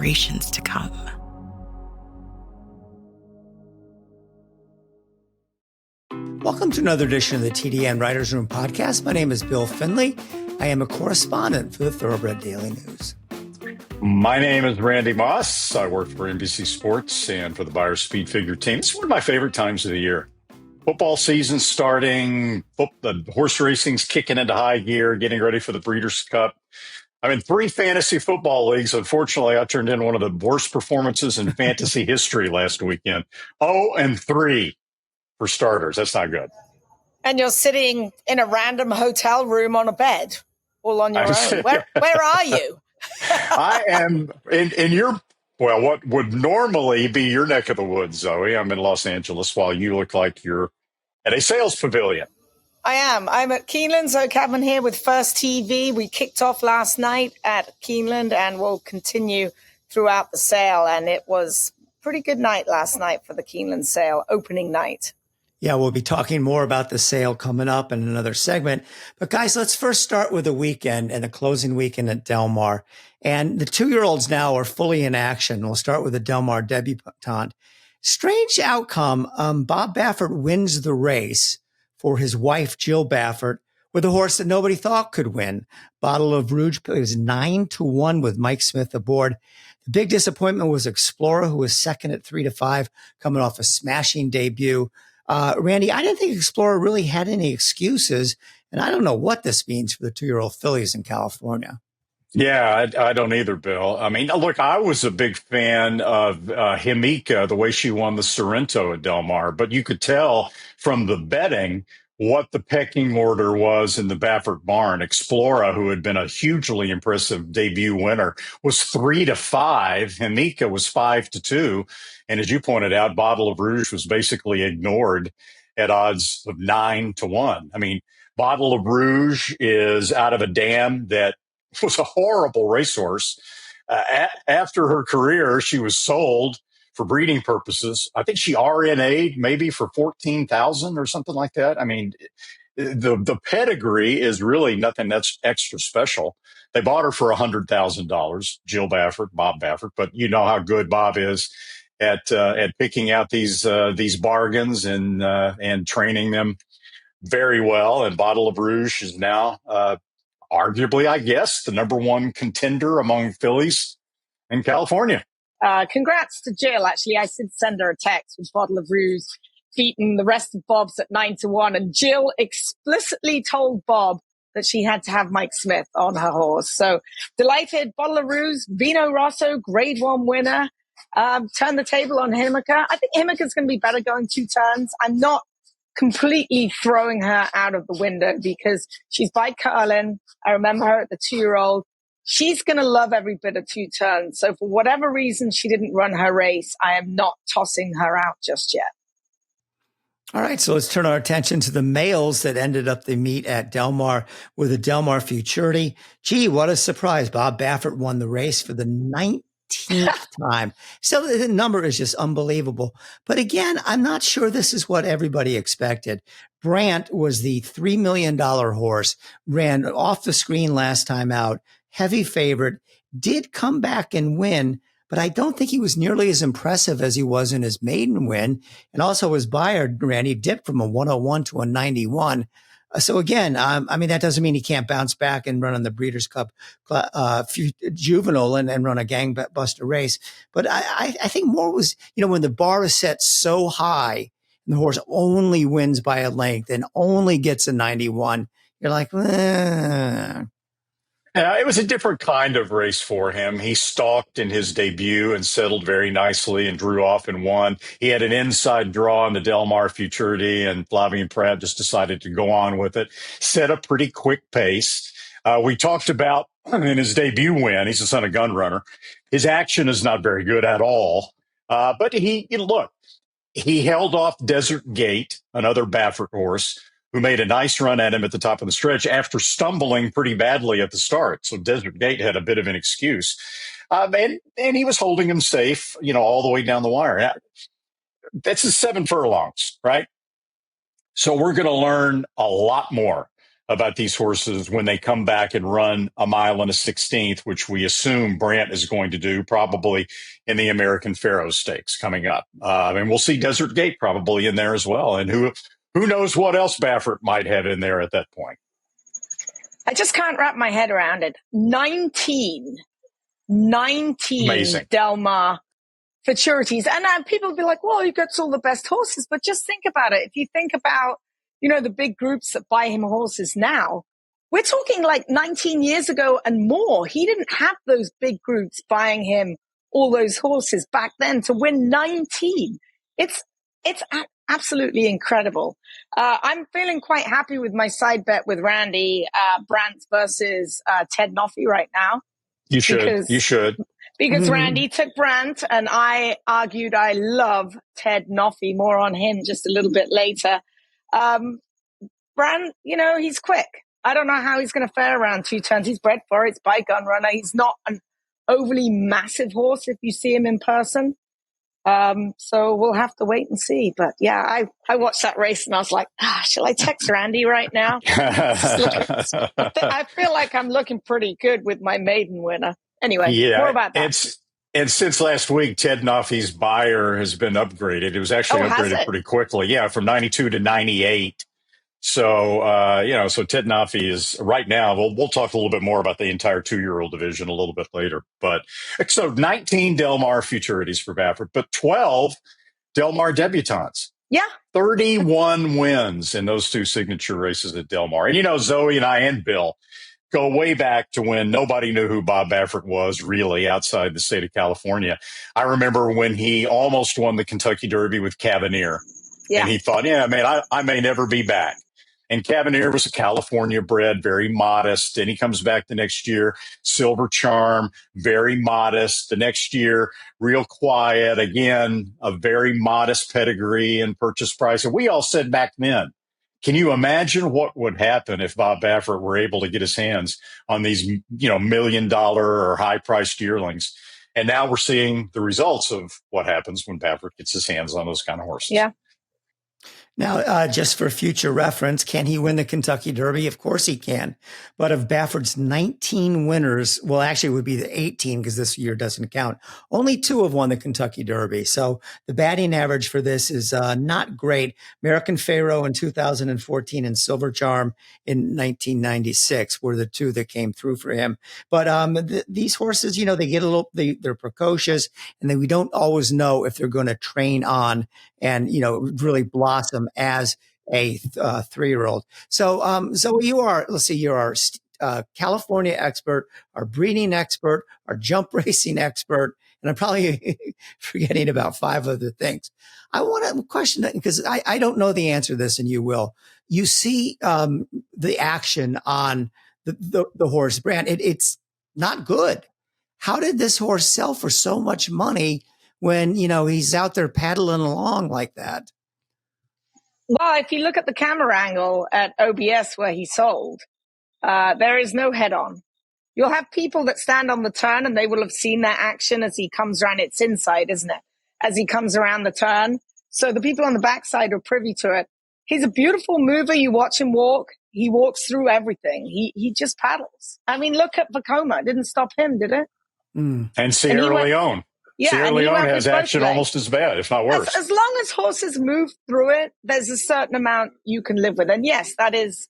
generations to come. Welcome to another edition of the TDN Writers Room podcast. My name is Bill Finley. I am a correspondent for the Thoroughbred Daily News. My name is Randy Moss. I work for NBC Sports and for the Buyer Speed Figure team. It's one of my favorite times of the year. Football season starting, the horse racing's kicking into high gear, getting ready for the Breeders' Cup. I'm in 3 fantasy football leagues. Unfortunately, I turned in one of the worst performances in fantasy history last weekend. 0-3 for starters. That's not good. And you're sitting in a random hotel room on a bed, all on your own. Where are you? I am in your, well, what would normally be your neck of the woods, Zoe. I'm in Los Angeles while you look like you're at a sales pavilion. I am. I'm at Keeneland September here with First TV. We kicked off last night at Keeneland and we'll continue throughout the sale. And it was a pretty good night last night for the Keeneland sale, opening night. Yeah, we'll be talking more about the sale coming up in another segment. But guys, let's first start with the weekend and the closing weekend at Del Mar. And the 2-year-olds now are fully in action. We'll start with the Del Mar debutante. Strange outcome. Bob Baffert wins the race for his wife, Jill Baffert, with a horse that nobody thought could win. Bottle of Rouge was 9-1 with Mike Smith aboard. The big disappointment was Explorer, who was second at 3-5, coming off a smashing debut. Randy, I didn't think Explorer really had any excuses, and I don't know what this means for the 2-year-old fillies in California. Yeah, I don't either, Bill. I mean, look, I was a big fan of Himika, the way she won the Sorrento at Del Mar, but you could tell from the betting what the pecking order was in the Baffert barn. Explora, who had been a hugely impressive debut winner, was 3-5. Himika was 5-2. And as you pointed out, Bottle of Rouge was basically ignored at odds of 9-1. I mean, Bottle of Rouge is out of a dam that was a horrible racehorse. After her career, she was sold for breeding purposes. I think she RNA'd maybe for $14,000 or something like that. I mean, the pedigree is really nothing that's extra special. They bought her for $100,000, Jill Baffert, Bob Baffert, but you know how good Bob is at picking out these bargains and training them very well. And Bottle of Rouge is now arguably, I guess, the number 1 contender among fillies in California. Congrats to Jill. Actually, I did send her a text with Bottle of Rouge beating the rest of Bob's at 9-1. And Jill explicitly told Bob that she had to have Mike Smith on her horse. So delighted. Bottle of Rouge, Vino Rosso, grade 1 winner. Turn the table on Himika. I think Himika's going to be better going 2 turns. I'm not completely throwing her out of the window because she's by Curlin. I remember her at the 2-year-old. She's going to love every bit of 2 turns. So for whatever reason she didn't run her race, I am not tossing her out just yet. All right, so let's turn our attention to the males that ended up the meet at Del Mar with the Del Mar Futurity. Gee, what a surprise. Bob Baffert won the race for the 19th time. So the number is just unbelievable. But again, I'm not sure this is what everybody expected. Brant was the $3 million horse, ran off the screen last time out, heavy favorite, did come back and win, but I don't think he was nearly as impressive as he was in his maiden win. And also his buyer, Randy, dipped from a 101 to a 91. So again, I mean, that doesn't mean he can't bounce back and run on the Breeders' Cup juvenile and run a gangbuster race. But I think more was, when the bar is set so high and the horse only wins by a length and only gets a 91, you're like, It was a different kind of race for him. He stalked in his debut and settled very nicely and drew off and won. He had an inside draw in the Del Mar Futurity, and Flavien Prat just decided to go on with it. Set a pretty quick pace. We talked about in his debut win, he's the son of gun runner. His action is not very good at all. But he held off Desert Gate, another Baffert horse, who made a nice run at him at the top of the stretch after stumbling pretty badly at the start. So Desert Gate had a bit of an excuse. And he was holding him safe, all the way down the wire. That's his 7 furlongs, right? So we're going to learn a lot more about these horses when they come back and run a mile and a 16th, which we assume Brant is going to do probably in the American Pharoah Stakes coming up. And we'll see Desert Gate probably in there as well. And who knows what else Baffert might have in there at that point. I just can't wrap my head around it. 19 Amazing. Del Mar Futurities. And people will be like, well, he gets all the best horses. But just think about it. If you think about, the big groups that buy him horses now, we're talking like 19 years ago and more. He didn't have those big groups buying him all those horses back then to win 19. It's absolutely incredible. I'm feeling quite happy with my side bet with Randy Brandt versus Ted Noffey right now. You should. Because Randy took Brandt, and I argued I love Ted Noffey. More on him just a little bit later. Brandt, he's quick. I don't know how he's going to fare around 2 turns. He's bred for it. It's by gun runner. He's not an overly massive horse if you see him in person. So we'll have to wait and see. But yeah, I watched that race and I was like, shall I text Randy right now? I feel like I'm looking pretty good with my maiden winner. Anyway, more about that. And since last week, Ted Noffey's buyer has been upgraded. It was actually upgraded pretty quickly. Yeah, from 92 to 98. So, so Ted Noffey is right now, we'll talk a little bit more about the entire 2-year-old division a little bit later. But so 19 Del Mar Futurities for Baffert, but 12 Del Mar debutantes. Yeah. 31 wins in those 2 signature races at Del Mar. And, Zoe and I and Bill go way back to when nobody knew who Bob Baffert was really outside the state of California. I remember when he almost won the Kentucky Derby with Cavanier. Yeah. And he thought, I may never be back. And Cavanier was a California bred, very modest. And he comes back the next year, Silver Charm, very modest. The next year, real quiet. Again, a very modest pedigree and purchase price. And we all said back then, can you imagine what would happen if Bob Baffert were able to get his hands on these, $1 million or high-priced yearlings? And now we're seeing the results of what happens when Baffert gets his hands on those kind of horses. Yeah. Now, just for future reference, can he win the Kentucky Derby? Of course he can. But of Baffert's 19 winners, well, actually it would be the 18 because this year doesn't count. Only 2 have won the Kentucky Derby. So the batting average for this is not great. American Pharoah in 2014 and Silver Charm in 1996 were the 2 that came through for him. But these horses, they get they're precocious, and we don't always know if they're going to train on and, really blossom as a 3-year-old. So, Zoe, you're our California expert, our breeding expert, our jump racing expert, and I'm probably forgetting about 5 other things. I want to question that because I don't know the answer to this, and you will. You see the action on the horse brand. It's not good. How did this horse sell for so much money when, he's out there paddling along like that? Well, if you look at the camera angle at OBS where he sold, there is no head on. You'll have people that stand on the turn and they will have seen that action as he comes around. It's inside, isn't it? As he comes around the turn. So the people on the backside are privy to it. He's a beautiful mover. You watch him walk. He walks through everything. He just paddles. I mean, look at Vacoma. It didn't stop him, did it? And Sierra Leone. Yeah, Sierra Leone has action almost as bad, if not worse. As long as horses move through it, there's a certain amount you can live with. And yes, that is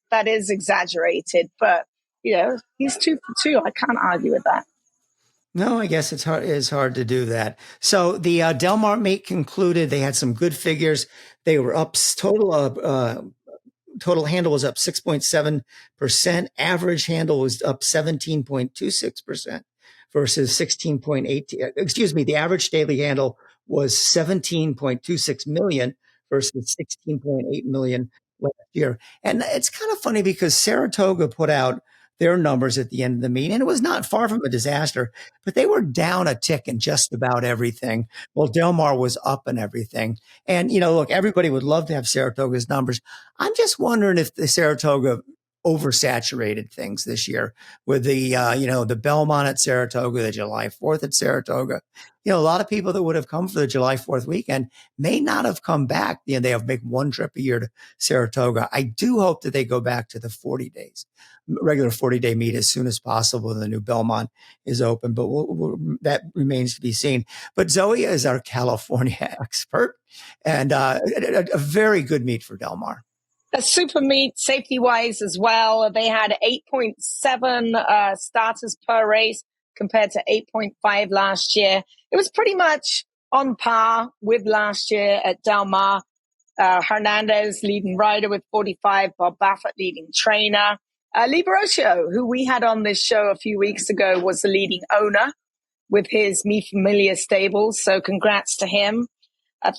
exaggerated, but he's 2 for 2. I can't argue with that. No, I guess it's hard to do that. So the Del Mar meet concluded. They had some good figures. They were up total handle was up 6.7%. Average handle was up 17.26%. versus 16.8. Excuse me, the average daily handle was 17.26 million versus 16.8 million last year. And it's kind of funny because Saratoga put out their numbers at the end of the meet, and it was not far from a disaster, but they were down a tick in just about everything. Well, Del Mar was up in everything. And, look, everybody would love to have Saratoga's numbers. I'm just wondering if the Saratoga oversaturated things this year with the, the Belmont at Saratoga, the July 4th at Saratoga. A lot of people that would have come for the July 4th weekend may not have come back. They have make one trip a year to Saratoga. I do hope that they go back to the 40 days, regular 40-day meet as soon as possible when the new Belmont is open, but that remains to be seen. But Zoe is our California expert and a very good meet for Del Mar. A super meet safety-wise as well. They had 8.7 starters per race compared to 8.5 last year. It was pretty much on par with last year at Del Mar. Hernandez leading rider with 45, Bob Baffert leading trainer. Lee Barocio, who we had on this show a few weeks ago, was the leading owner with his Me Familiar stables. So congrats to him.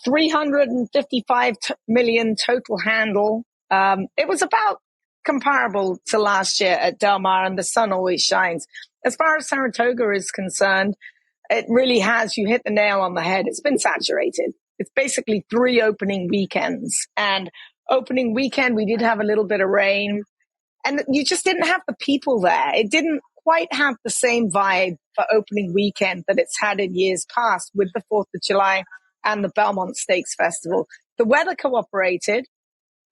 355 million total handle. It was about comparable to last year at Del Mar, and the sun always shines. As far as Saratoga is concerned, it really has, you hit the nail on the head. It's been saturated. It's basically 3 opening weekends. And opening weekend, we did have a little bit of rain. And you just didn't have the people there. It didn't quite have the same vibe for opening weekend that it's had in years past with the 4th of July and the Belmont Stakes Festival. The weather cooperated.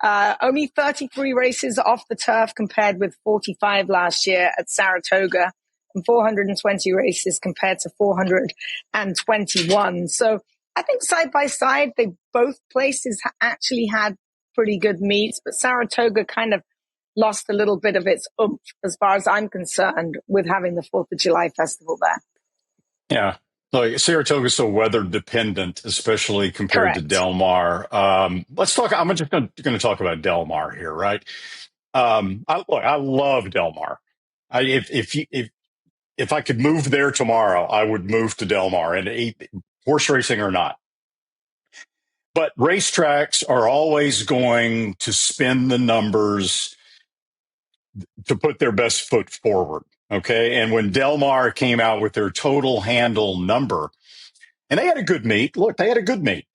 Only 33 races off the turf compared with 45 last year at Saratoga, and 420 races compared to 421. So I think side by side, both places actually had pretty good meets, but Saratoga kind of lost a little bit of its oomph as far as I'm concerned with having the 4th of July festival there. Yeah. Like Saratoga is so weather dependent, especially compared to Del Mar. Let's talk. I'm just going to talk about Del Mar here, right? I love Del Mar. If I could move there tomorrow, I would move to Del Mar, and horse racing or not. But racetracks are always going to spin the numbers to put their best foot forward. Okay. And when Del Mar came out with their total handle number, and they had a good meet. Look, they had a good meet.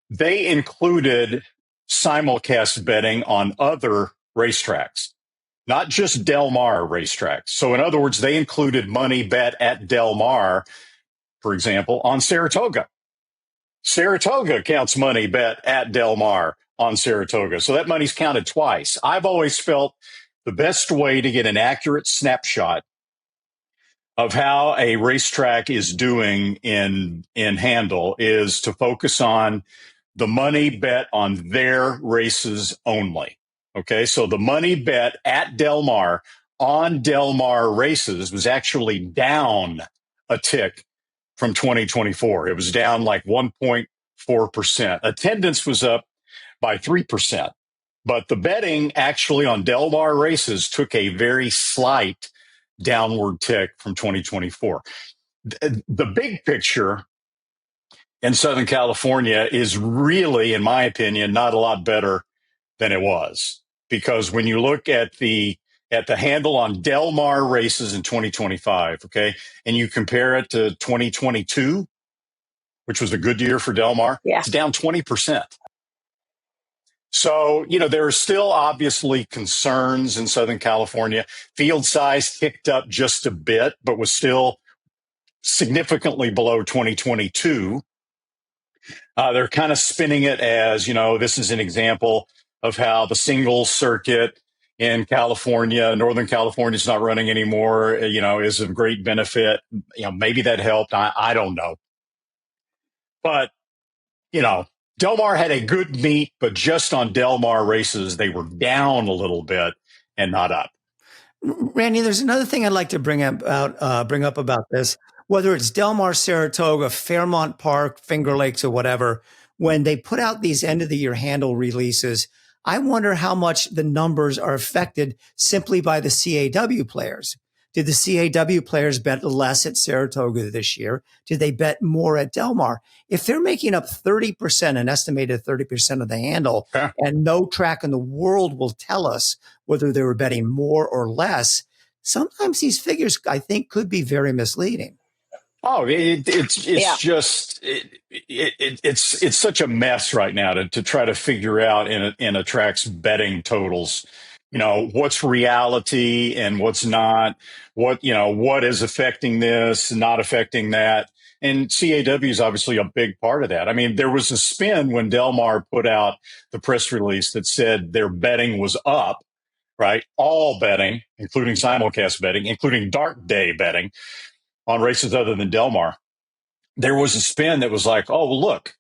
They included simulcast betting on other racetracks, not just Del Mar racetracks. So in other words, they included money bet at Del Mar, for example, on Saratoga. Saratoga counts money bet at Del Mar on Saratoga. So that money's counted twice. I've always felt the best way to get an accurate snapshot of how a racetrack is doing in handle is to focus on the money bet on their races only. Okay, so the money bet at Del Mar on Del Mar races was actually down a tick from 2024. It was down like 1.4%. Attendance was up by 3%. But the betting actually on Del Mar races took a very slight downward tick from 2024. The big picture in Southern California is really, in my opinion, not a lot better than it was. Because when you look at the handle on Del Mar races in 2025, okay, and you compare it to 2022, which was a good year for Del Mar, it's down 20%. So, there are still obviously concerns in Southern California. Field size ticked up just a bit, but was still significantly below 2022. They're kind of spinning it as, this is an example of how the single circuit in California, Northern California is not running anymore, is of great benefit. Maybe that helped. I don't know. But, Del Mar had a good meet, but just on Del Mar races, they were down a little bit and not up. Randy, there's another thing I'd like to bring up about this. Whether it's Del Mar, Saratoga, Fairmont Park, Finger Lakes, or whatever, when they put out these end of the year handle releases, I wonder how much the numbers are affected simply by the CAW players. Did the CAW players bet less at Saratoga this year? Did they bet more at Del Mar? If they're making up 30%, an estimated 30% of the handle, and no track in the world will tell us whether they were betting more or less, sometimes these figures, I think, could be very misleading. Oh, it's such a mess right now to try to figure out in a track's betting totals, what's reality and what's not, what is affecting this, not affecting that. And CAW is obviously a big part of that. I mean, there was a spin when Del Mar put out the press release that said their betting was up, right? All betting, including simulcast betting, including dark day betting on races other than Del Mar. There was a spin that was like, oh, well, look,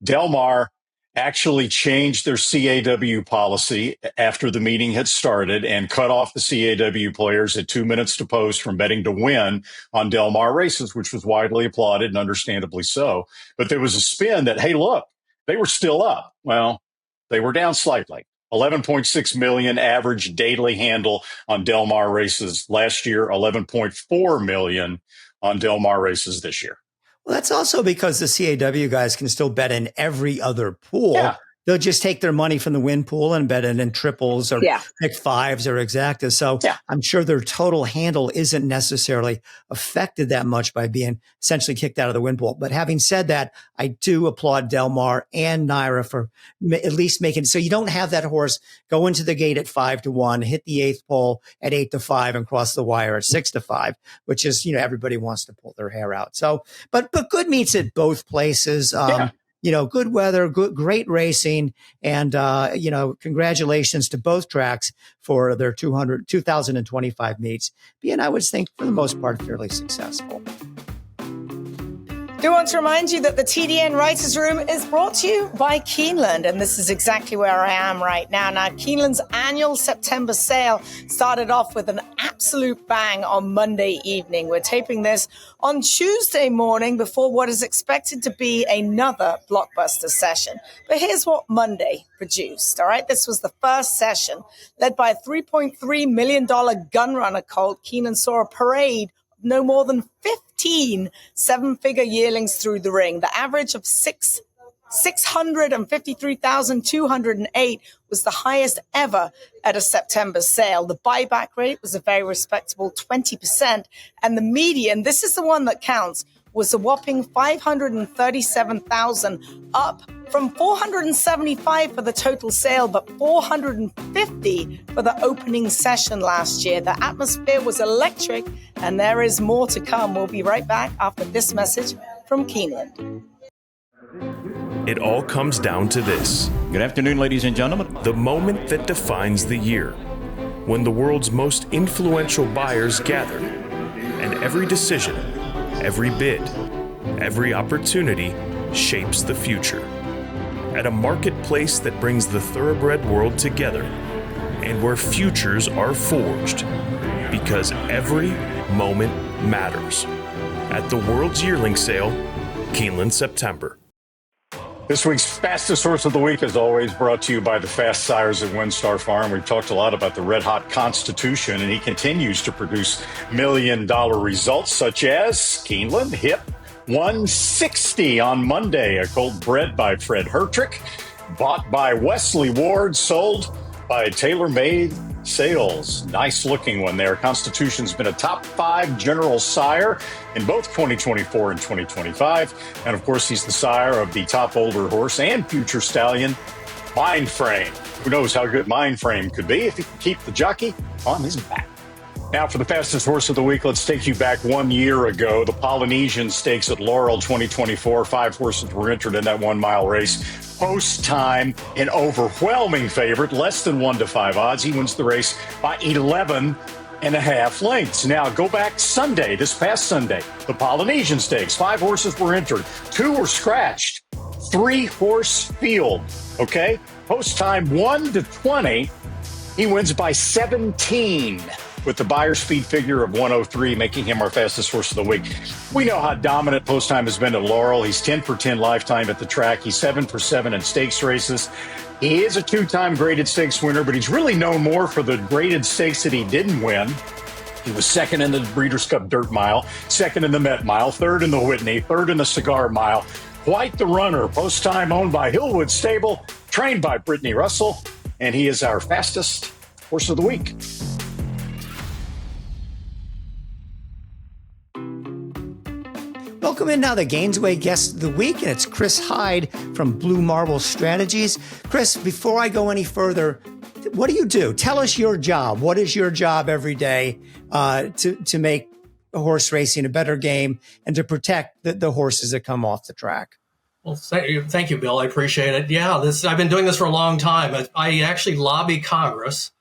Del Mar actually changed their CAW policy after the meeting had started and cut off the CAW players at 2 minutes to post from betting to win on Del Mar races, which was widely applauded and understandably so. But there was a spin that, hey, look, they were still up. Well, they were down slightly. 11.6 million average daily handle on Del Mar races last year, 11.4 million on Del Mar races this year. Well, that's also because the CAW guys can still bet in every other pool. Yeah. They'll just take their money from the win pool and bet it in triples or pick fives or exactas. So I'm sure their total handle isn't necessarily affected that much by being essentially kicked out of the win pool. But having said that, I do applaud Del Mar and Naira for at least making it so you don't have that horse go into the gate at 5-1, hit the eighth pole at 8-5 and cross the wire at 6-5, which is, everybody wants to pull their hair out. So, but good meets at both places. Good weather, great racing, and, congratulations to both tracks for their 2025 meets being, I would think, for the most part, fairly successful. Do want to remind you that the TDN Writers Room is brought to you by Keeneland, and this is exactly where I am right now. Now, Keeneland's annual September sale started off with an absolute bang on Monday evening. We're taping this on Tuesday morning before what is expected to be another blockbuster session. But here's what Monday produced, all right? This was the first session. Led by a $3.3 million gunrunner colt, Keeneland saw a parade no more than 15 seven-figure yearlings through the ring. The average of 653,208 was the highest ever at a September sale. The buyback rate was a very respectable 20%, and the median, this is the one that counts, was a whopping 537,000, up from 475 for the total sale, but 450 for the opening session last year. The atmosphere was electric, and there is more to come. We'll be right back after this message from Keeneland. It all comes down to this. Good afternoon, ladies and gentlemen. The moment that defines the year, when the world's most influential buyers gather, and every decision, every bid, every opportunity shapes the future. At a marketplace that brings the thoroughbred world together and where futures are forged, because every moment matters. At the World's Yearling Sale, Keeneland, September. This week's fastest horse of the week is always brought to you by the Fast Sires at WinStar Farm. We've talked a lot about the Red Hot Constitution, and he continues to produce $1 million results, such as Keeneland hit 160 on Monday, a colt bred by Fred Hertrick, bought by Wesley Ward, sold by TaylorMade Sales. Nice looking one there. Constitution's been a top 5 general sire in both 2024 and 2025. And of course, he's the sire of the top older horse and future stallion, Mindframe. Who knows how good Mindframe could be if he can keep the jockey on his back. Now for the fastest horse of the week, let's take you back 1 year ago. The Polynesian Stakes at Laurel 2024. 5 horses were entered in that 1 mile race. Post time, an overwhelming favorite, less than 1-5 odds. He wins the race by 11.5 lengths. Now go back Sunday, this past Sunday, the Polynesian Stakes. 5 horses were entered. 2 were scratched. 3 horse field. Okay. Post time 1-20. He wins by 17. With the Buyer's Feed figure of 103, making him our fastest horse of the week. We know how dominant Post Time has been at Laurel. He's 10 for 10 lifetime at the track. He's 7 for 7 in stakes races. He is a 2-time graded stakes winner, but he's really known more for the graded stakes that he didn't win. He was second in the Breeders' Cup Dirt Mile, second in the Met Mile, third in the Whitney, third in the Cigar Mile. Quite the runner. Post Time owned by Hillwood Stable, trained by Brittany Russell, and he is our fastest horse of the week. Welcome in now, the Gainesway guest of the week, and it's Chris Heyde from Blue Marble Strategies. Chris, before I go any further, what do you do? Tell us your job. What is your job every day to make horse racing a better game and to protect the horses that come off the track? Well, thank you, Bill. I appreciate it. Yeah, I've been doing this for a long time. I actually lobby Congress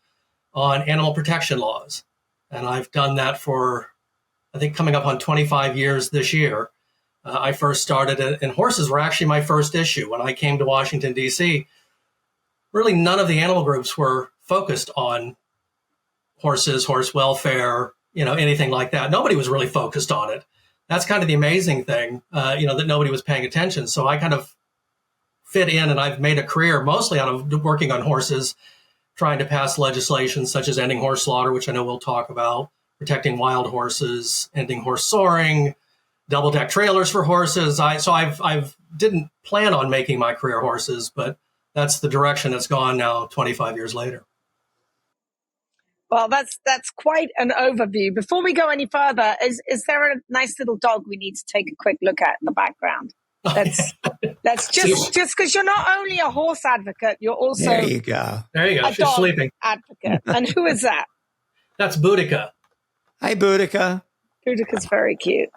on animal protection laws, and I've done that for, I think, coming up on 25 years this year. I first started it, and horses were actually my first issue. When I came to Washington, D.C., really none of the animal groups were focused on horses, horse welfare, anything like that. Nobody was really focused on it. That's kind of the amazing thing, that nobody was paying attention. So I kind of fit in, and I've made a career mostly out of working on horses, trying to pass legislation such as ending horse slaughter, which I know we'll talk about, protecting wild horses, ending horse soaring, double-deck trailers for horses. I didn't plan on making my career horses, but that's the direction it's gone now 25 years later. Well, that's quite an overview. Before we go any further, is there a nice little dog we need to take a quick look at in the background? That's just because you're not only a horse advocate, you're also there you go. A She's dog sleeping. advocate. And who is that? That's Boudica. Hi, Boudica. Boudica's very cute.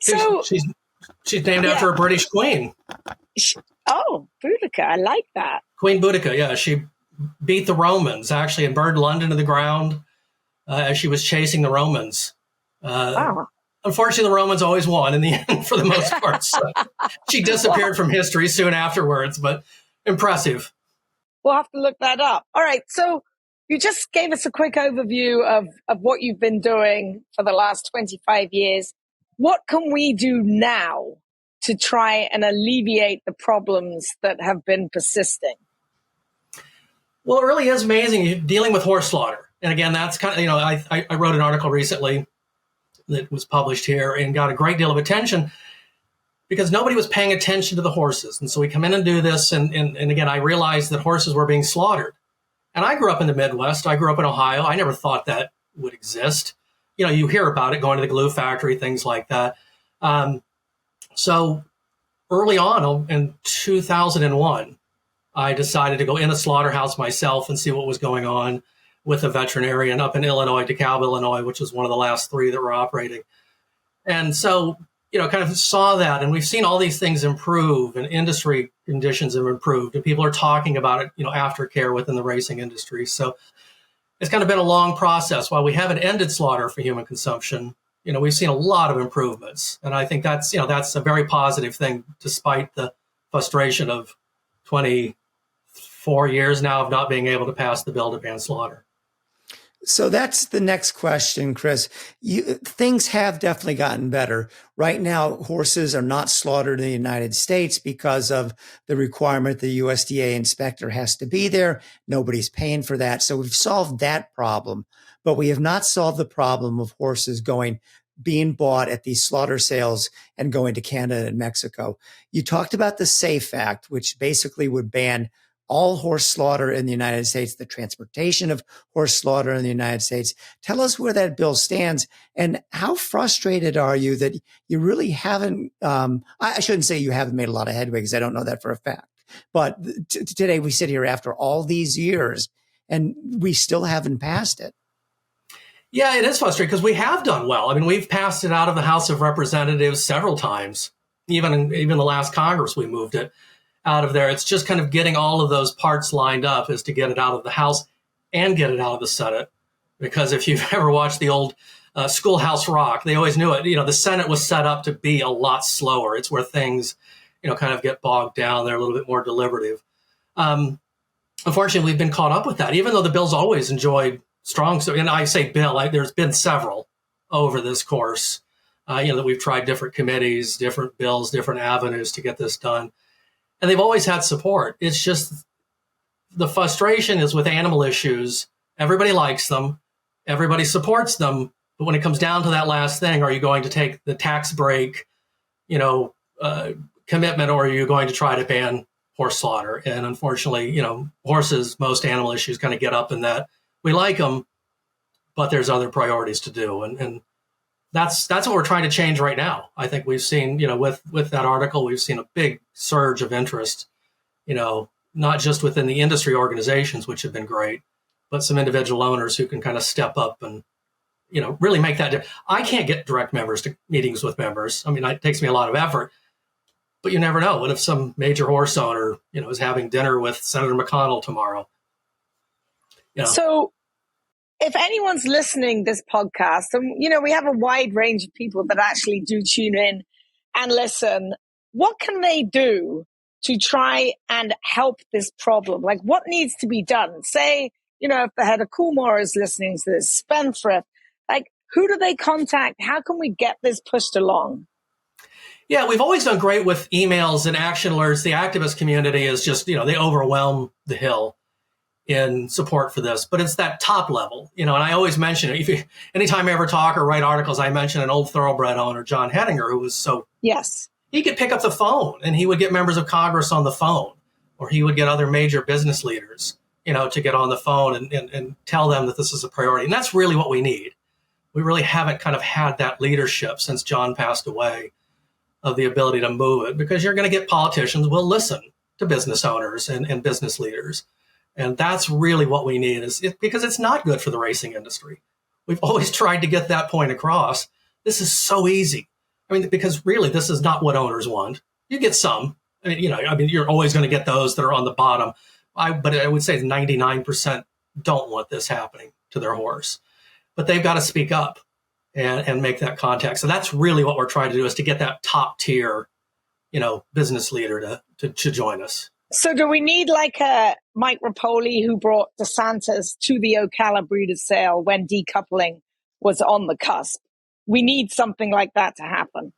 She's named after a British queen. Boudica, I like that. Queen Boudica, yeah. She beat the Romans, actually, and burned London to the ground as she was chasing the Romans. Wow. Unfortunately, the Romans always won in the end for the most part. So she disappeared from history soon afterwards, but impressive. We'll have to look that up. All right. So you just gave us a quick overview of what you've been doing for the last 25 years. What can we do now to try and alleviate the problems that have been persisting? Well, it really is amazing dealing with horse slaughter. And again, that's kind of, I wrote an article recently that was published here and got a great deal of attention because nobody was paying attention to the horses. And so we come in and do this. And again, I realized that horses were being slaughtered. And I grew up in the Midwest. I grew up in Ohio. I never thought that would exist. You hear about it going to the glue factory, things like that. So early on in 2001, I decided to go in a slaughterhouse myself and see what was going on with a veterinarian up in Illinois, DeKalb, Illinois, which was one of the last 3 that were operating. And so, kind of saw that. And we've seen all these things improve and industry conditions have improved. And people are talking about it, aftercare within the racing industry. So it's kind of been a long process. While we haven't ended slaughter for human consumption, we've seen a lot of improvements. And I think that's a very positive thing, despite the frustration of 24 years now of not being able to pass the bill to ban slaughter. So that's the next question, Chris. Things have definitely gotten better. Right now, horses are not slaughtered in the United States because of the requirement the USDA inspector has to be there. Nobody's paying for that. So we've solved that problem, but we have not solved the problem of horses being bought at these slaughter sales and going to Canada and Mexico. You talked about the SAFE Act, which basically would ban all horse slaughter in the United States, the transportation of horse slaughter in the United States. Tell us where that bill stands and how frustrated are you that you really haven't, I shouldn't say you haven't made a lot of headway because I don't know that for a fact. But today we sit here after all these years and we still haven't passed it. Yeah, it is frustrating because we have done well. I mean, we've passed it out of the House of Representatives several times. Even the last Congress, we moved it out of there. It's just kind of getting all of those parts lined up is to get it out of the House and get it out of the Senate. Because if you've ever watched the old Schoolhouse Rock, they always knew it. The Senate was set up to be a lot slower. It's where things, kind of get bogged down. They're a little bit more deliberative. Unfortunately, we've been caught up with that, even though the bill's always enjoyed strong. So, and I say bill, there's been several over this course, that we've tried different committees, different bills, different avenues to get this done. And they've always had support. It's just the frustration is with animal issues. Everybody likes them. Everybody supports them. But when it comes down to that last thing, are you going to take the tax break, commitment, or are you going to try to ban horse slaughter? And unfortunately, horses, most animal issues kind of get up in that. We like them, but there's other priorities to do. And that's what we're trying to change right now. I think we've seen, with that article, we've seen a big surge of interest, not just within the industry organizations, which have been great, but some individual owners who can kind of step up and, really make that. I can't get direct members to meetings with members. I mean, it takes me a lot of effort, but you never know. What if some major horse owner, is having dinner with Senator McConnell tomorrow? So if anyone's listening this podcast, and, we have a wide range of people that actually do tune in and listen, what can they do to try and help this problem? Like, what needs to be done? Say, if the head of Coolmore is listening to this, Spendthrift, like, who do they contact? How can we get this pushed along? Yeah, we've always done great with emails and action alerts. The activist community is just, they overwhelm the Hill in support for this, but it's that top level, and I always mention it. Anytime I ever talk or write articles, I mention an old Thoroughbred owner, John Henninger, who was yes, he could pick up the phone and he would get members of Congress on the phone, or he would get other major business leaders, to get on the phone and tell them that this is a priority. And that's really what we need. We really haven't kind of had that leadership since John passed away, of the ability to move it, because you're going to get politicians will listen to business owners and business leaders. And that's really what we need, because it's not good for the racing industry. We've always tried to get that point across. This is so easy. I mean, because really, this is not what owners want. You get some. You're always going to get those that are on the bottom. But I would say 99% don't want this happening to their horse. But they've got to speak up and make that contact. So that's really what we're trying to do, is to get that top tier, business leader to join us. So do we need like a Mike Rapoli who brought DeSantis to the Ocala Breeders' Sale when decoupling was on the cusp? We need something like that to happen.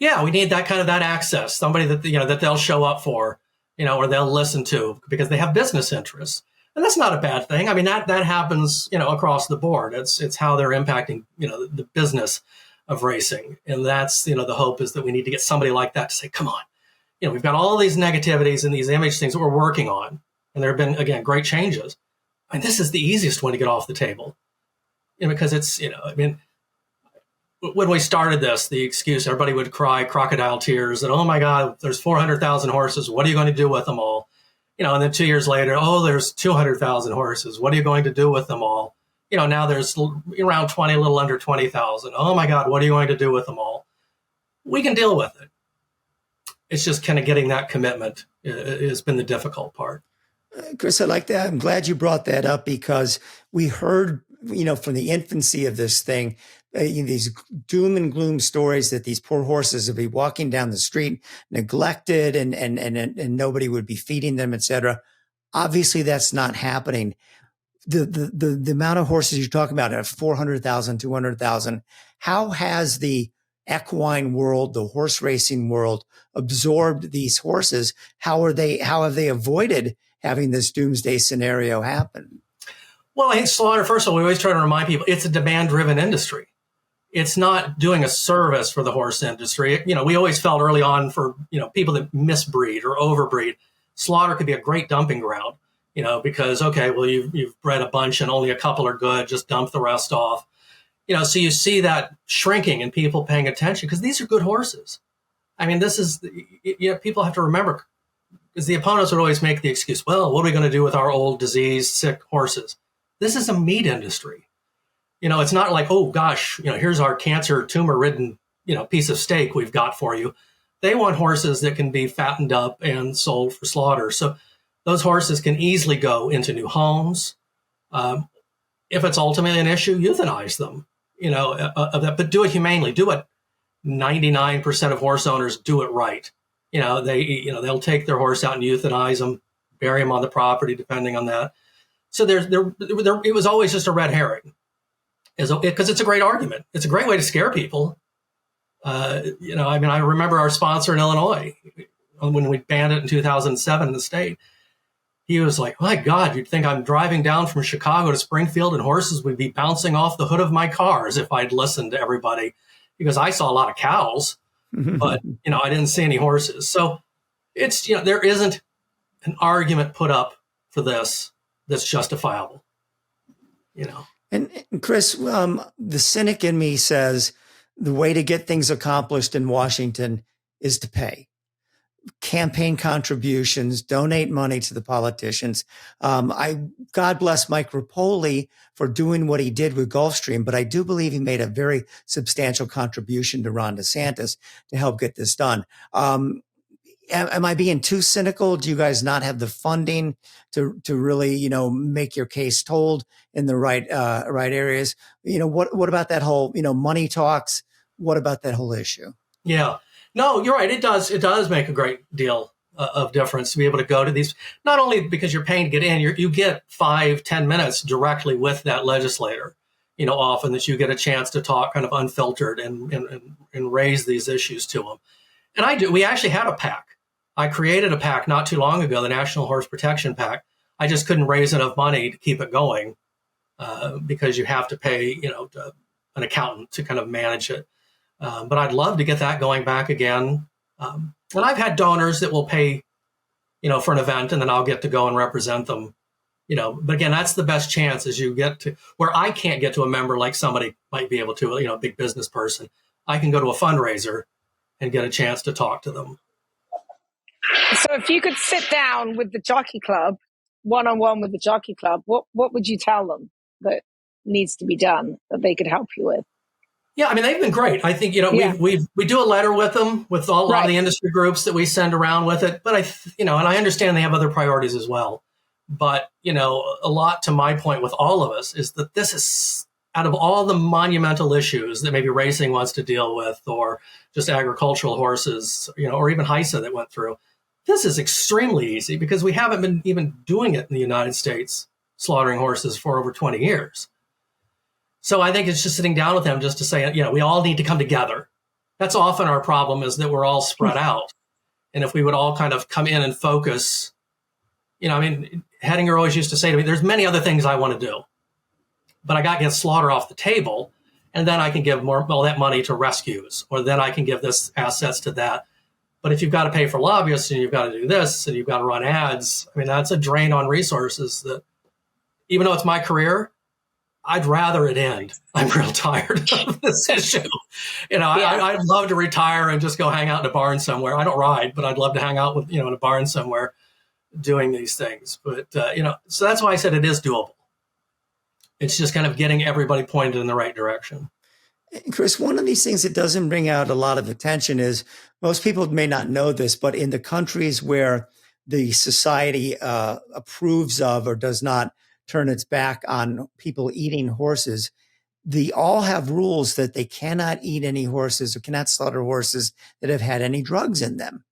Yeah, we need that kind of that access, somebody that, that they'll show up for, or they'll listen to, because they have business interests. And that's not a bad thing. I mean, that happens, across the board. It's how they're impacting, the business of racing. And that's, the hope is that we need to get somebody like that to say, come on, we've got all these negativities and these image things that we're working on. And there have been, again, great changes. I mean, this is the easiest one to get off the table, because it's, when we started this, the excuse, everybody would cry crocodile tears that, oh my God, there's 400,000 horses. What are you going to do with them all? And then 2 years later, oh, there's 200,000 horses. What are you going to do with them all? Now there's around 20, a little under 20,000. Oh my God, what are you going to do with them all? We can deal with it. It's just kind of getting that commitment has been the difficult part. Chris, I like that. I'm glad you brought that up, because we heard, from the infancy of this thing, these doom and gloom stories that these poor horses would be walking down the street neglected and nobody would be feeding them, et cetera. Obviously, that's not happening. The amount of horses you're talking about at 400,000, 200,000, how has the equine world, the horse racing world, absorbed these horses? How have they avoided having this doomsday scenario happen? Well, I think slaughter, first of all, we always try to remind people it's a demand-driven industry. It's not doing a service for the horse industry. We always felt early on for, people that misbreed or overbreed, slaughter could be a great dumping ground, because, okay, well, you've bred a bunch and only a couple are good, just dump the rest off. So you see that shrinking and people paying attention, because these are good horses. I mean, this is, people have to remember, because the opponents would always make the excuse, well, what are we going to do with our old, diseased, sick horses? This is a meat industry. It's not like, oh gosh, here's our cancer tumor-ridden, piece of steak we've got for you. They want horses that can be fattened up and sold for slaughter. So those horses can easily go into new homes. If it's ultimately an issue, euthanize them, but do it humanely. Do it. 99% of horse owners do it right. They'll take their horse out and euthanize them, bury them on the property, depending on that. So it was always just a red herring, because it's a great argument. It's a great way to scare people. I remember our sponsor in Illinois, when we banned it in 2007 in the state, he was like, my God, you'd think I'm driving down from Chicago to Springfield and horses would be bouncing off the hood of my cars if I'd listened to everybody, because I saw a lot of cows, but, I didn't see any horses. So it's, there isn't an argument put up for this that's justifiable, And Chris, the cynic in me says the way to get things accomplished in Washington is to pay. campaign contributions, donate money to the politicians. God bless Mike Rapoli for doing what he did with Gulfstream, but I do believe he made a very substantial contribution to Ron DeSantis to help get this done. Am I being too cynical? Do you guys not have the funding to really, make your case told in the right areas? What about that whole, money talks? What about that whole issue? Yeah. No, you're right. It does make a great deal of difference to be able to go to these, not only because you're paying to get in, you get 5-10 minutes directly with that legislator, often that you get a chance to talk kind of unfiltered and raise these issues to them. And we actually had a PAC. I created a PAC not too long ago, the National Horse Protection PAC. I just couldn't raise enough money to keep it going because you have to pay, an accountant to kind of manage it. But I'd love to get that going back again. And I've had donors that will pay, for an event, and then I'll get to go and represent them. But again, that's the best chance as you get to where I can't get to a member like somebody might be able to, a big business person. I can go to a fundraiser and get a chance to talk to them. So if you could sit down with the Jockey Club, one-on-one with the Jockey Club, what would you tell them that needs to be done that they could help you with? Yeah, I mean, they've been great. I think, we do a letter with them, with a lot of the industry groups that we send around with it. But and I understand they have other priorities as well. But, a lot to my point with all of us is that this is, out of all the monumental issues that maybe racing wants to deal with, or just agricultural horses, or even HISA that went through, this is extremely easy because we haven't been even doing it in the United States, slaughtering horses for over 20 years. So I think it's just sitting down with them just to say, we all need to come together. That's often our problem, is that we're all spread out. And if we would all kind of come in and focus, Hedinger always used to say to me, there's many other things I want to do, but I got to get slaughter off the table. And then I can give all that money to rescues, or then I can give this assets to that. But if you've got to pay for lobbyists and you've got to do this and you've got to run ads, that's a drain on resources that, even though it's my career, I'd rather it end. I'm real tired of this issue. I'd love to retire and just go hang out in a barn somewhere. I don't ride, but I'd love to hang out with, in a barn somewhere doing these things. But, so that's why I said it is doable. It's just kind of getting everybody pointed in the right direction. Chris, one of these things that doesn't bring out a lot of attention is, most people may not know this, but in the countries where the society approves of or does not turn its back on people eating horses, they all have rules that they cannot eat any horses or cannot slaughter horses that have had any drugs in them.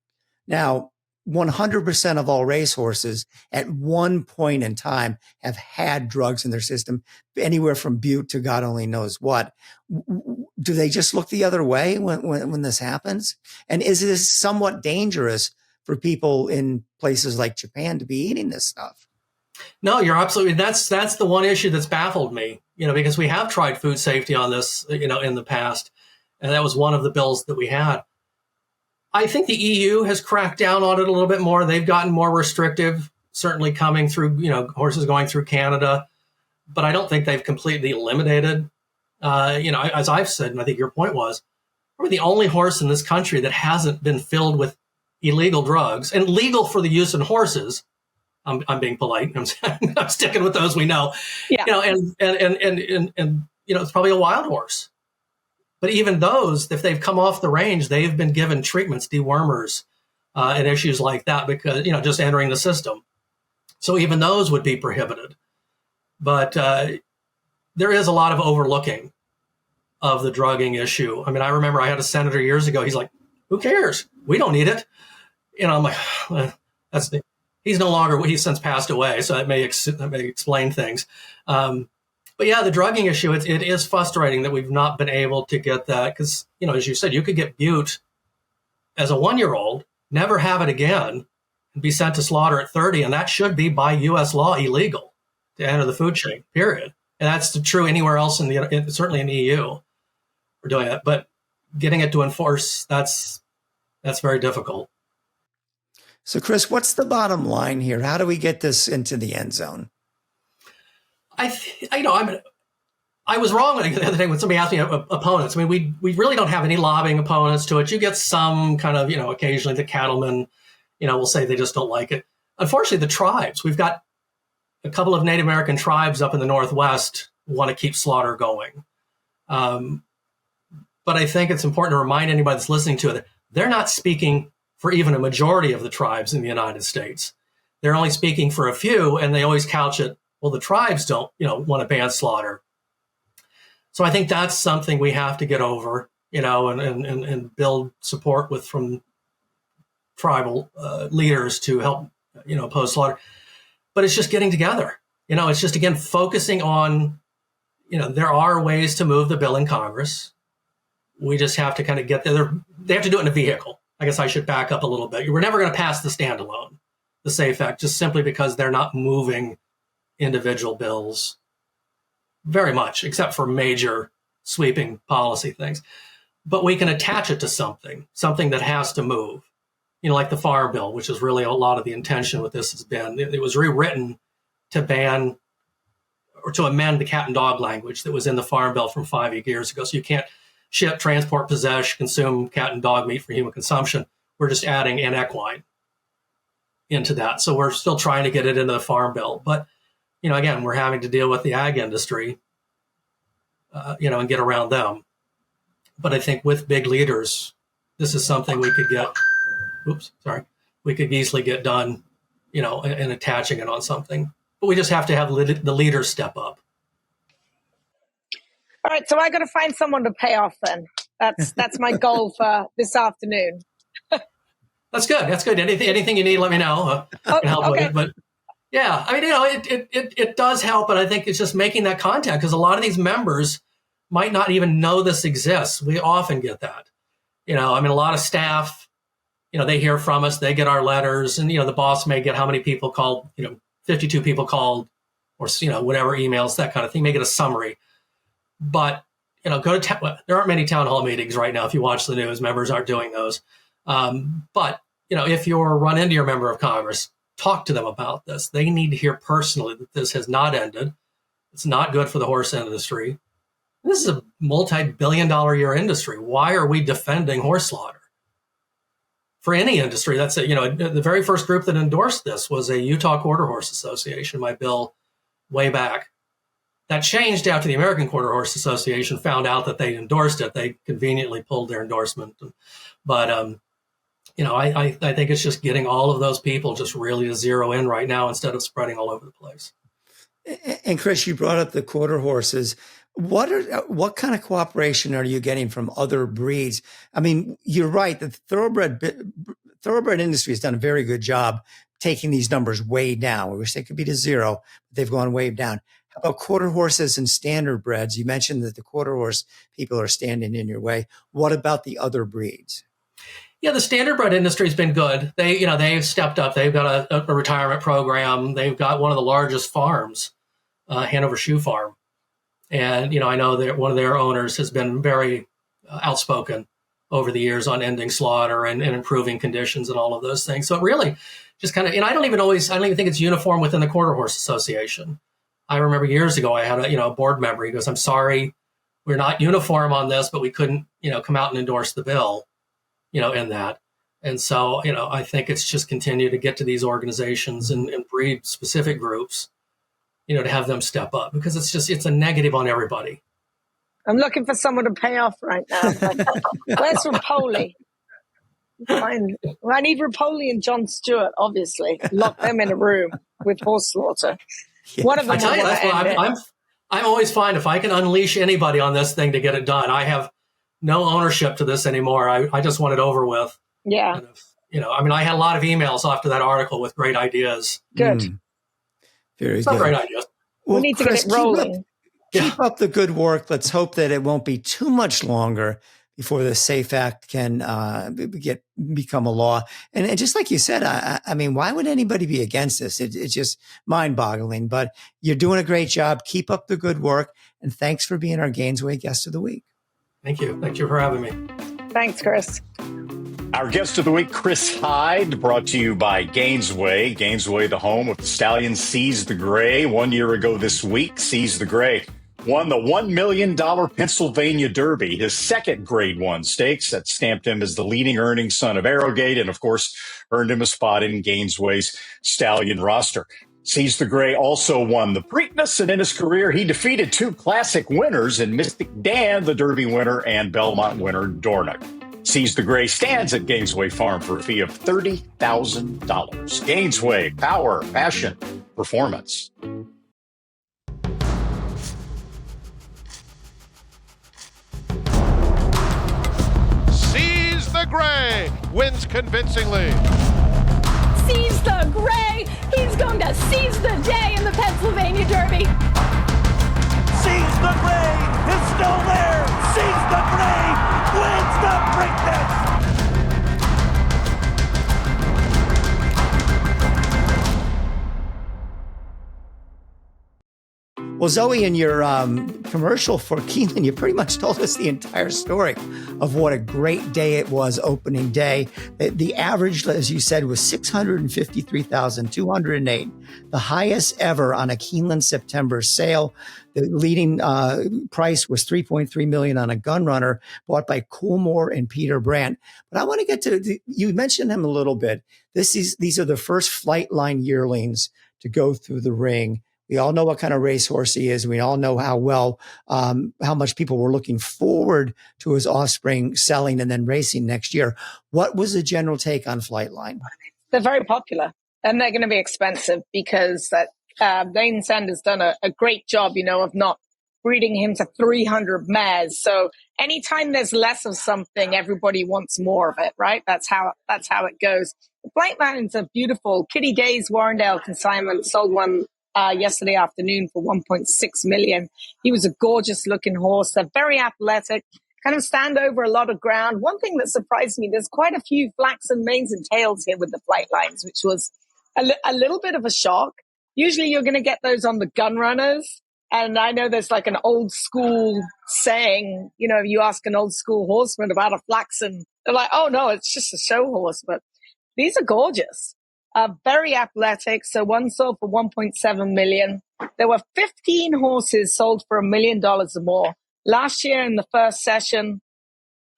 Now, 100% of all race horses at one point in time have had drugs in their system, anywhere from bute to God only knows what. Do they just look the other way when this happens? And is this somewhat dangerous for people in places like Japan to be eating this stuff? No, you're absolutely. That's the one issue that's baffled me, because we have tried food safety on this, in the past. And that was one of the bills that we had. I think the EU has cracked down on it a little bit more. They've gotten more restrictive, certainly coming through, horses going through Canada. But I don't think they've completely eliminated, as I've said, and I think your point was, we're the only horse in this country that hasn't been filled with illegal drugs, and legal for the use in horses. I'm being polite. I'm sticking with those we know. Yeah. And it's probably a wild horse. But even those, if they've come off the range, they've been given treatments, dewormers, and issues like that because, just entering the system. So even those would be prohibited. But there is a lot of overlooking of the drugging issue. I remember I had a senator years ago. He's like, who cares? We don't need it. I'm like, well, he's no longer, he's since passed away. So that may explain things. But yeah, the drugging issue, it is frustrating that we've not been able to get that because, as you said, you could get bute as a 1-year-old, never have it again, and be sent to slaughter at 30. And that should be by U.S. law illegal to enter the food chain, period. And that's true anywhere else certainly in the EU. We're doing that. But getting it to enforce, that's very difficult. So, Chris, what's the bottom line here? How do we get this into the end zone? I was wrong the other day when somebody asked me opponents. We really don't have any lobbying opponents to it. You get some kind of, occasionally the cattlemen will say they just don't like it. Unfortunately, the tribes, we've got a couple of Native American tribes up in the Northwest want to keep slaughter going. But I think it's important to remind anybody that's listening to it, they're not speaking for even a majority of the tribes in the United States. They're only speaking for a few, and they always couch it, well, the tribes don't, want to ban slaughter. So I think that's something we have to get over, and build support from tribal leaders to help, oppose slaughter. But it's just getting together. It's just, again, focusing on, there are ways to move the bill in Congress. We just have to kind of get there. They have to do it in a vehicle. I guess I should back up a little bit. We're never going to pass the standalone, the SAFE Act, just simply because they're not moving individual bills very much, except for major sweeping policy things. But we can attach it to something that has to move, like the Farm Bill, which is really a lot of the intention with this has been. It was rewritten to ban or to amend the cat and dog language that was in the Farm Bill from 5 years ago. So you can't ship, transport, possess, consume cat and dog meat for human consumption. We're just adding an equine into that. So we're still trying to get it into the Farm Bill. But, again, we're having to deal with the ag industry, and get around them. But I think with big leaders, this is something we could easily get done, and attaching it on something. But we just have to have the leaders step up. All right, so I got to find someone to pay off then. That's my goal for this afternoon. That's good. That's good. Anything you need, let me know. I can help with it. But yeah, I mean, it does help, but I think it's just making that contact, because a lot of these members might not even know this exists. We often get that. A lot of staff, they hear from us, they get our letters, and the boss may get how many people called, 52 people called, or whatever emails, that kind of thing. May get a summary. But, go to there aren't many town hall meetings right now. If you watch the news, members aren't doing those. But, if you're run into your member of Congress, talk to them about this. They need to hear personally that this has not ended. It's not good for the horse industry. This is a multi-billion-dollar year industry. Why are we defending horse slaughter? For any industry, that's it. The very first group that endorsed this was a Utah Quarter Horse Association, my bill way back. That changed after the American Quarter Horse Association found out that they endorsed it. They conveniently pulled their endorsement. But, I think it's just getting all of those people just really to zero in right now instead of spreading all over the place. And Chris, you brought up the quarter horses. What kind of cooperation are you getting from other breeds? I mean, you're right. The thoroughbred industry has done a very good job taking these numbers way down. We wish they could be to zero, but they've gone way down. How about quarter horses and standard breds? You mentioned that the quarter horse people are standing in your way. What about the other breeds? Yeah, the standard bred industry has been good. They've stepped up. They've got a retirement program. They've got one of the largest farms, Hanover Shoe Farm. And, I know that one of their owners has been very outspoken over the years on ending slaughter and improving conditions and all of those things. So it really just kind of, and I don't even think it's uniform within the Quarter Horse Association. I remember years ago, I had a board member. He goes, "I'm sorry, we're not uniform on this, but we couldn't, come out and endorse the bill, in that." And so, I think it's just continue to get to these organizations and breed specific groups, to have them step up, because it's a negative on everybody. I'm looking for someone to pay off right now. Where's Rapoli? I need Rapoli and John Stewart, obviously. Lock them in a room with horse slaughter. One of them. I tell you, that's why I'm always fine if I can unleash anybody on this thing to get it done. I have no ownership to this anymore. I just want it over with. Yeah. And I had a lot of emails after that article with great ideas. Good. Very good. Great ideas. Well, we need to get it rolling. Keep up the good work. Let's hope that it won't be too much longer before the SAFE Act can become a law. And just like you said, I mean, why would anybody be against this? It's just mind-boggling. But you're doing a great job. Keep up the good work. And thanks for being our Gainesway Guest of the Week. Thank you. Thank you for having me. Thanks, Chris. Our guest of the week, Chris Heyde, brought to you by Gainesway. Gainesway, the home of the stallion Seize the Gray. 1 year ago this week, Seize the Gray won the $1 million Pennsylvania Derby, his second Grade 1 stakes that stamped him as the leading earning son of Arrogate and, of course, earned him a spot in Gainesway's stallion roster. Seize the Gray also won the Preakness, and in his career, he defeated two classic winners in Mystic Dan, the Derby winner, and Belmont winner Dornoch. Seize the Gray stands at Gainesway Farm for a fee of $30,000. Gainesway, power, passion, performance. Seize the Gray wins convincingly. Seize the Gray. He's going to seize the day in the Pennsylvania Derby. Seize the Gray is still there. Seize the Gray wins the Preakness. Well, Zoe, in your commercial for Keeneland, you pretty much told us the entire story of what a great day it was opening day. The average, as you said, was 653,208, the highest ever on a Keeneland September sale. The leading price was $3.3 million on a gun runner bought by Coolmore and Peter Brandt. But I want to get to, you mentioned him a little bit. These are the first Flightline yearlings to go through the ring. We all know what kind of racehorse he is. We all know how much people were looking forward to his offspring selling and then racing next year. What was the general take on Flightline? They're very popular, and they're going to be expensive because Lane Sanders done a great job, of not breeding him to 300 mares. So anytime there's less of something, everybody wants more of it, right? That's how it goes. Flightline's a beautiful Kitty Gay's Warrendale consignment, sold one yesterday afternoon for $1.6 million. He was a gorgeous looking horse. They're very athletic, kind of stand over a lot of ground. One thing that surprised me, there's quite a few flaxen manes and tails here with the Flightlines, which was a little bit of a shock. Usually you're going to get those on the gun runners. And I know there's like an old school saying, if you ask an old school horseman about a flaxen, they're like, oh no, it's just a show horse. But these are gorgeous. Very athletic. So one sold for $1.7 million. There were 15 horses sold for $1 million or more. Last year in the first session